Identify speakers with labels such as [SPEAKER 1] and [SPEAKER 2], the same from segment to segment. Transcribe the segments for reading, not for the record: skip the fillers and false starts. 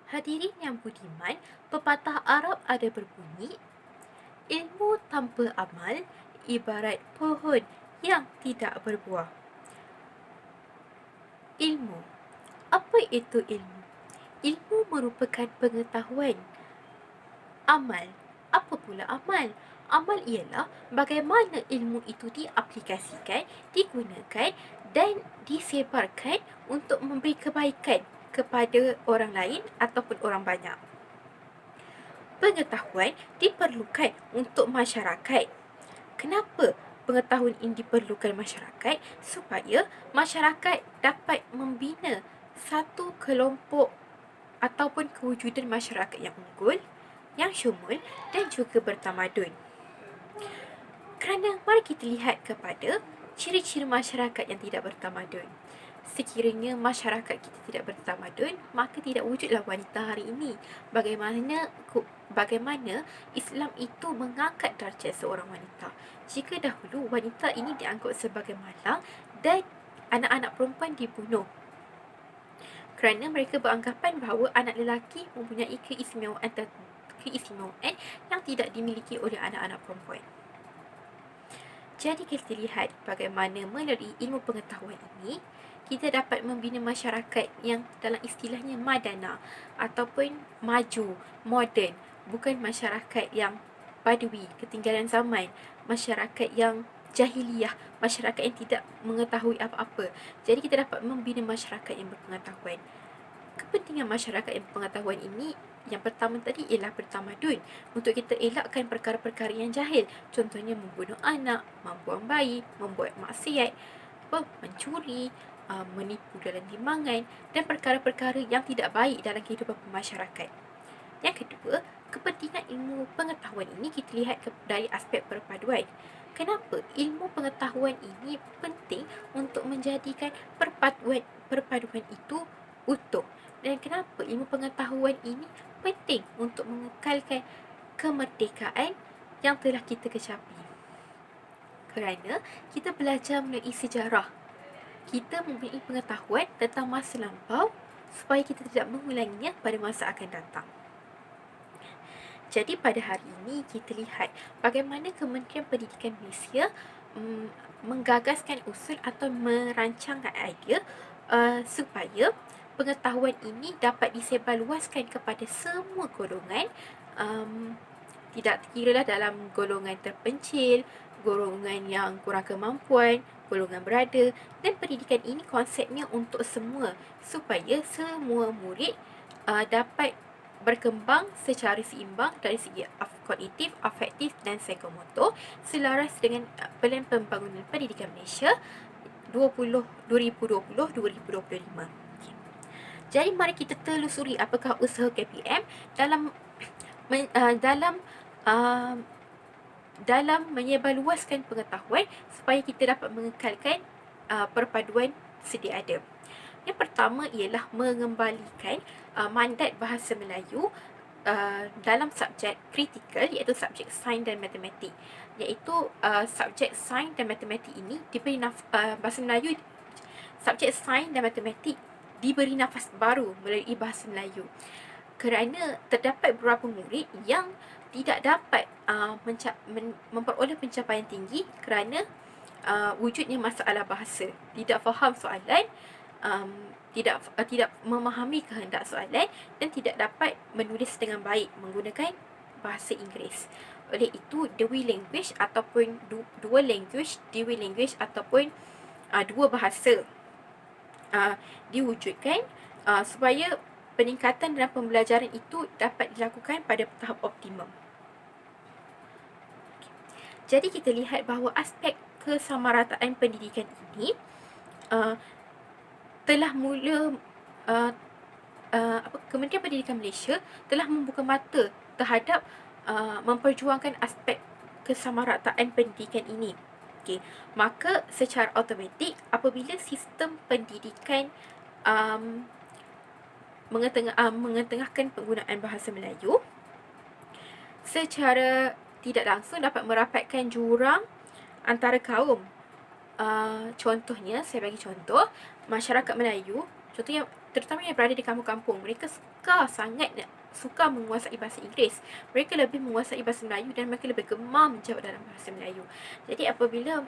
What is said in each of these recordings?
[SPEAKER 1] Hadirin yang budiman, pepatah Arab ada berbunyi, ilmu tanpa amal ibarat pohon yang tidak berbuah. Ilmu. Apa itu ilmu? Ilmu merupakan pengetahuan. Amal. Apa pula amal? Amal ialah bagaimana ilmu itu diaplikasikan, digunakan dan disebarkan untuk memberi kebaikan kepada orang lain ataupun orang banyak. Pengetahuan diperlukan untuk masyarakat. Kenapa pengetahuan ini diperlukan masyarakat? Supaya masyarakat dapat membina satu kelompok ataupun kewujudan masyarakat yang unggul, yang syumul dan juga bertamadun. Kerana mari kita lihat kepada ciri-ciri masyarakat yang tidak bertamadun. Sekiranya masyarakat kita tidak bertamadun, maka tidak wujudlah wanita hari ini. Bagaimana Islam itu mengangkat darjat seorang wanita. Jika dahulu wanita ini dianggap sebagai malang dan anak-anak perempuan dibunuh kerana mereka beranggapan bahawa anak lelaki mempunyai keistimewaan yang tidak dimiliki oleh anak-anak perempuan. Jadi kita lihat bagaimana melalui ilmu pengetahuan ini kita dapat membina masyarakat yang dalam istilahnya madana ataupun maju, moden, bukan masyarakat yang badui, ketinggalan zaman, masyarakat yang jahiliyah, masyarakat yang tidak mengetahui apa-apa. Jadi kita dapat membina masyarakat yang berpengetahuan. Kepentingan masyarakat yang berpengetahuan ini yang pertama tadi ialah bertamadun, untuk kita elakkan perkara-perkara yang jahil, contohnya membunuh anak, membuang bayi, membuat maksiat, mencuri, menipu dalam timbangan dan perkara-perkara yang tidak baik dalam kehidupan masyarakat. Yang kedua, kepentingan ilmu pengetahuan ini kita lihat dari aspek perpaduan. Kenapa ilmu pengetahuan ini penting untuk menjadikan perpaduan itu utuh? Dan kenapa ilmu pengetahuan ini penting untuk mengekalkan kemerdekaan yang telah kita kecapi? Kerana kita belajar melalui sejarah. Kita mempunyai pengetahuan tentang masa lampau supaya kita tidak mengulanginya pada masa akan datang. Jadi pada hari ini kita lihat bagaimana Kementerian Pendidikan Malaysia menggagaskan usul atau merancangkan idea supaya pengetahuan ini dapat disebarluaskan kepada semua golongan, tidak kiralah dalam golongan terpencil, golongan yang kurang kemampuan, golongan berada, dan pendidikan ini konsepnya untuk semua supaya semua murid dapat berkembang secara seimbang dari segi kognitif, afektif dan psikomotor selaras dengan Pelan Pembangunan Pendidikan Malaysia 2020-2025. Jadi mari kita telusuri apakah usaha KPM dalam menyebarluaskan pengetahuan supaya kita dapat mengekalkan perpaduan sedia ada. Yang pertama ialah mengembalikan mandat bahasa Melayu dalam subjek kritikal, iaitu subjek sains dan matematik. Iaitu subjek sains dan matematik ini diberi bahasa Melayu, subjek sains dan matematik diberi nafas baru melalui bahasa Melayu. Kerana terdapat beberapa murid yang tidak dapat memperoleh pencapaian tinggi kerana wujudnya masalah bahasa, tidak faham soalan, tidak memahami kehendak soalan dan tidak dapat menulis dengan baik menggunakan bahasa Inggeris. Oleh itu, Dewey Language ataupun dual language, Dewey Language ataupun dua bahasa diwujudkan supaya peningkatan dalam pembelajaran itu dapat dilakukan pada tahap optimum. Jadi kita lihat bahawa aspek kesamarataan pendidikan ini telah mula Kementerian Pendidikan Malaysia telah membuka mata terhadap memperjuangkan aspek kesamarataan pendidikan ini. Okay. Maka secara automatik apabila sistem pendidikan mengetengahkan penggunaan bahasa Melayu, secara tidak langsung dapat merapatkan jurang antara kaum. Contohnya, saya bagi contoh, masyarakat Melayu Contohnya, terutama yang berada di kampung-kampung, mereka suka menguasai bahasa Inggeris. Mereka lebih menguasai bahasa Melayu dan mereka lebih gemar menjawab dalam bahasa Melayu. Jadi apabila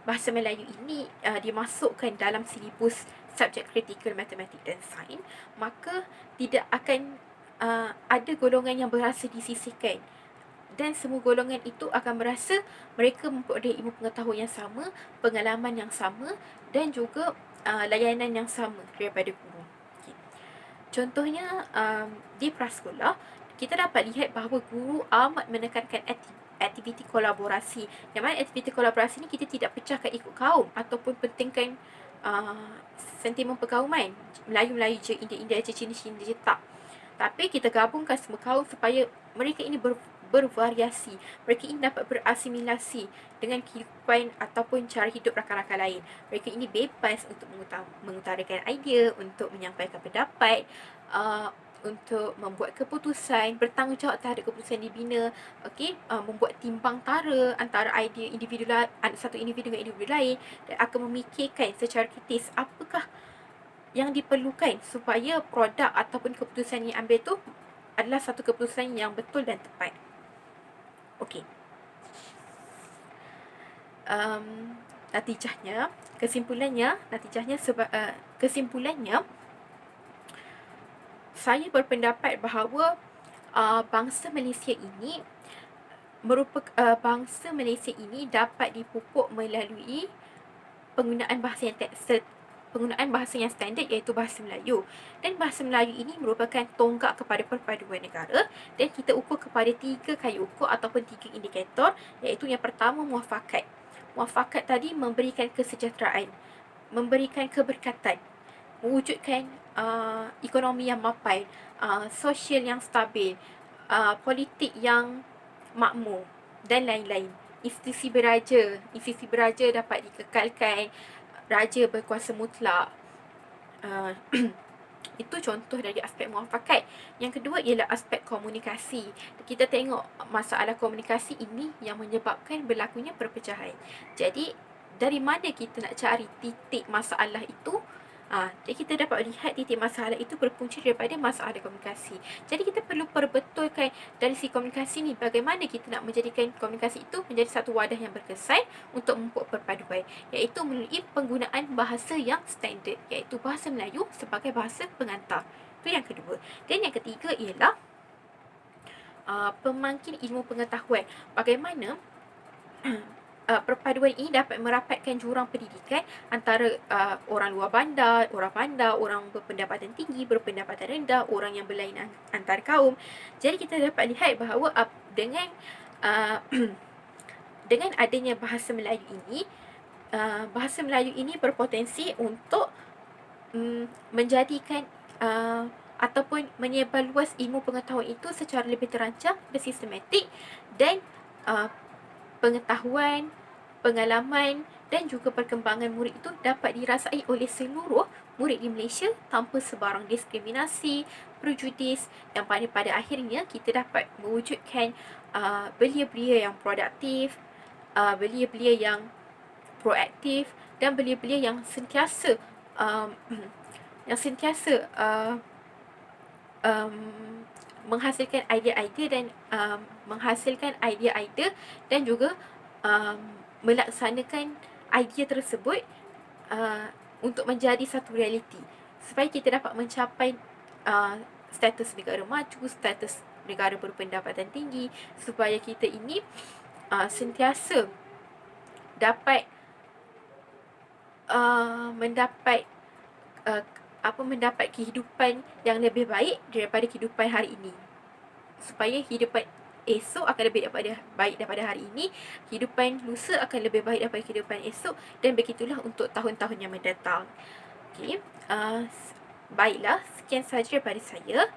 [SPEAKER 1] bahasa Melayu ini dimasukkan dalam silibus subjek kritikal matematik dan sains, maka tidak akan ada golongan yang berasa disisihkan, dan semua golongan itu akan merasa mereka memperoleh ilmu pengetahuan yang sama, pengalaman yang sama, dan juga layanan yang sama daripada guru. Okay. Contohnya di prasekolah, kita dapat lihat bahawa guru amat menekankan aktiviti kolaborasi. Yang mana aktiviti kolaborasi ni kita tidak pecahkan ikut kaum ataupun pentingkan sentimen perkauman. Melayu-Melayu je, India-India je, Cina-Cina je, tak. Tapi kita gabungkan semua kaum supaya mereka ini bervariasi. Mereka ini dapat berasimilasi dengan kehidupan ataupun cara hidup rakan-rakan lain. Mereka ini bebas untuk mengutarakan idea, untuk menyampaikan pendapat, untuk membuat keputusan, bertanggungjawab terhadap keputusan dibina, membuat timbang tara antara idea satu individu dengan individu lain, dan akan memikirkan secara kritis apakah yang diperlukan supaya produk ataupun keputusan yang ambil tu adalah satu keputusan yang betul dan tepat. Okey. Kesimpulannya, saya berpendapat bahawa bangsa Malaysia ini dapat dipupuk melalui penggunaan bahasa yang standard, iaitu bahasa Melayu. Dan bahasa Melayu ini merupakan tonggak kepada perpaduan negara, dan kita ukur kepada 3 kali ukur ataupun 3 indikator, iaitu yang pertama muafakat. Muafakat tadi memberikan kesejahteraan, memberikan keberkatan, mewujudkan ekonomi yang mapan, sosial yang stabil, politik yang makmur dan lain-lain. Institusi beraja dapat dikekalkan, raja berkuasa mutlak. Itu contoh dari aspek muafakat. Yang kedua ialah aspek komunikasi. Kita tengok masalah komunikasi ini yang menyebabkan berlakunya perpecahan. Jadi dari mana kita nak cari titik masalah itu? Jadi kita dapat lihat titik masalah itu berpunca daripada masalah komunikasi. Jadi kita perlu perbetulkan dari si komunikasi ni, bagaimana kita nak menjadikan komunikasi itu menjadi satu wadah yang berkesan untuk membuat perpaduan, iaitu melalui penggunaan bahasa yang standard, iaitu bahasa Melayu sebagai bahasa pengantar. Itu yang kedua. Dan yang ketiga ialah pemangkin ilmu pengetahuan. Bagaimana perpaduan ini dapat merapatkan jurang pendidikan antara orang luar bandar, orang berpendapatan tinggi, berpendapatan rendah, orang yang berlainan antar kaum. Jadi kita dapat lihat bahawa dengan dengan adanya bahasa Melayu ini berpotensi untuk menjadikan ataupun menyebarluas ilmu pengetahuan itu secara lebih terancang, bersistematik, dan pengetahuan, pengalaman dan juga perkembangan murid itu dapat dirasai oleh seluruh murid di Malaysia tanpa sebarang diskriminasi, prejudis, yang pada akhirnya kita dapat mewujudkan belia-belia yang produktif, belia-belia yang proaktif, dan belia-belia yang sentiasa menghasilkan idea-idea dan juga melaksanakan idea tersebut untuk menjadi satu realiti, supaya kita dapat mencapai status negara maju, status negara berpendapatan tinggi, supaya kita ini sentiasa dapat mendapat kehidupan yang lebih baik daripada kehidupan hari ini, supaya kehidupan esok akan lebih baik daripada hari ini, kehidupan lusa akan lebih baik daripada kehidupan esok, dan begitulah untuk tahun-tahun yang mendatang. Okey, baiklah, sekian sahaja daripada saya.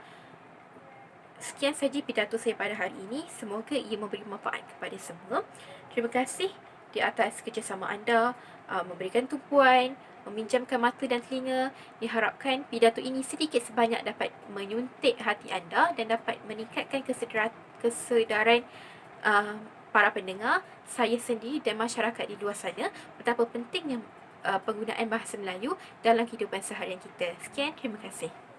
[SPEAKER 1] Sekian sahaja pidato saya pada hari ini. Semoga ia memberi manfaat kepada semua. Terima kasih di atas kerjasama anda, memberikan tumpuan, meminjamkan mata dan telinga. Diharapkan pidato ini sedikit sebanyak dapat menyuntik hati anda dan dapat meningkatkan kesedaran para pendengar, saya sendiri dan masyarakat di luar sana, betapa pentingnya penggunaan bahasa Melayu dalam kehidupan seharian kita. Sekian, terima kasih.